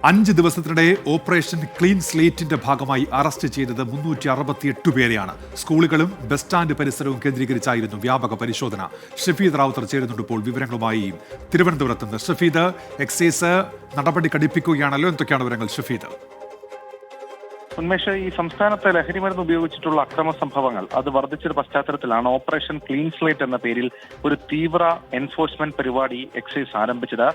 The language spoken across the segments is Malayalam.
5 ദിവസത്തിനിടെ ഓപ്പറേഷൻ ക്ലീൻ സ്ലേറ്റിന്റെ ഭാഗമായി അറസ്റ്റ് ചെയ്തത് 368 പേരെയാണ്. സ്കൂളുകളും ബസ് സ്റ്റാൻഡ് പരിസരവും കേന്ദ്രീകരിച്ചായിരുന്നു വ്യാപക പരിശോധന. ഷഫീദ് റാവുത്തർ ചേരുന്നുണ്ട് ഇപ്പോൾ വിവരങ്ങളുമായി തിരുവനന്തപുരത്ത് നിന്ന്. ഷഫീദ്, എക്സൈസ് നടപടി കടുപ്പിക്കുകയാണല്ലോ, എന്തൊക്കെയാണ് വിവരങ്ങൾ ഷഫീദ്? ഉന്മേഷ്, ഈ സംസ്ഥാനത്ത് ലഹരിമരുന്ന് ഉപയോഗിച്ചിട്ടുള്ള അക്രമ സംഭവങ്ങൾ അത് വർദ്ധിച്ചൊരു പശ്ചാത്തലത്തിലാണ് ഓപ്പറേഷൻ ക്ലീൻ സ്ലേറ്റ് എന്ന പേരിൽ ഒരു തീവ്ര എൻഫോഴ്സ്മെന്റ് പരിപാടി എക്സൈസ് ആരംഭിച്ചത്.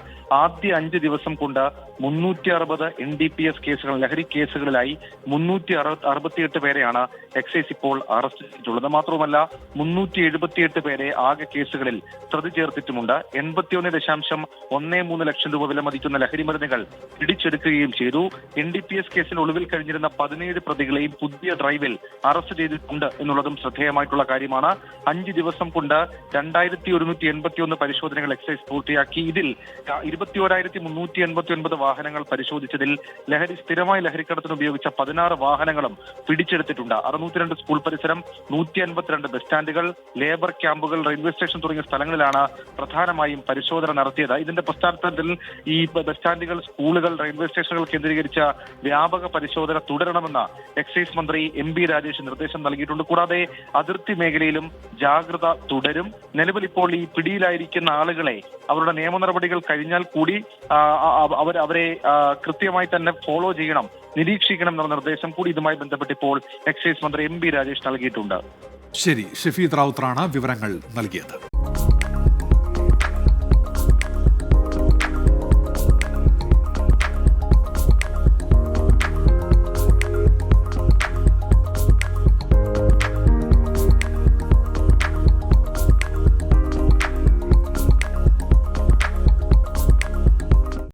ആദ്യ 5 ദിവസം കൊണ്ട് 360 NDPS കേസുകൾ, ലഹരി കേസുകളിലായി 368 പേരെയാണ് എക്സൈസ് ഇപ്പോൾ അറസ്റ്റ് ചെയ്തിട്ടുള്ളത്. മാത്രവുമല്ല 378 പേരെ ആകെ കേസുകളിൽ പ്രതി ചേർത്തിട്ടുമുണ്ട്. 81.13 ലക്ഷം രൂപ വില മതിക്കുന്ന ലഹരിമരുന്നുകൾ പിടിച്ചെടുക്കുകയും ചെയ്തു. NDPS കേസിൽ ഒളിവിൽ കഴിഞ്ഞിരുന്ന 17 പ്രതികളെയും പുതിയ ഡ്രൈവിൽ അറസ്റ്റ് ചെയ്തിട്ടുണ്ട് എന്നുള്ളതും ശ്രദ്ധേയമായിട്ടുള്ള കാര്യമാണ്. 5 ദിവസം കൊണ്ട് 2181 പരിശോധനകൾ എക്സൈസ് പൂർത്തിയാക്കി. ഇതിൽ 21,389 വാഹനങ്ങൾ പരിശോധിച്ചതിൽ സ്ഥിരമായി ലഹരിക്കടത്തിന് ഉപയോഗിച്ച 16 വാഹനങ്ങളും പിടിച്ചെടുത്തിട്ടുണ്ട്. 602 സ്കൂൾ പരിസരം, 152 ബസ് സ്റ്റാൻഡുകൾ, ലേബർ ക്യാമ്പുകൾ, റെയിൽവേ സ്റ്റേഷൻ തുടങ്ങിയ സ്ഥലങ്ങളിലാണ് പ്രധാനമായും പരിശോധന നടത്തിയത്. ഇതിന്റെ പശ്ചാത്തലത്തിൽ ഈ ബസ് സ്റ്റാൻഡുകൾ, സ്കൂളുകൾ, റെയിൽവേ സ്റ്റേഷനുകൾ കേന്ദ്രീകരിച്ച വ്യാപക പരിശോധന തുടരണമെന്ന് എക്സൈസ് മന്ത്രി MP രാജേഷ് നിർദ്ദേശം നൽകിയിട്ടുണ്ട്. കൂടാതെ അതിർത്തി മേഖലയിലും ജാഗ്രത തുടരും. നിലവിൽ ഇപ്പോൾ ഈ പിടിയിലായിരിക്കുന്ന ആളുകളെ അവരുടെ നിയമ നടപടികൾ കഴിഞ്ഞാൽ കൂടി അവരെ കൃത്യമായി തന്നെ ഫോളോ ചെയ്യണം, നിരീക്ഷിക്കണം എന്ന നിർദ്ദേശം കൂടി ഇതുമായി ബന്ധപ്പെട്ട് ഇപ്പോൾ എക്സൈസ് മന്ത്രി MP രാജേഷ് നൽകിയിട്ടുണ്ട്. ശരി, ഷഫീദ് റാവുത്തറാണ് വിവരങ്ങൾ നൽകിയത്.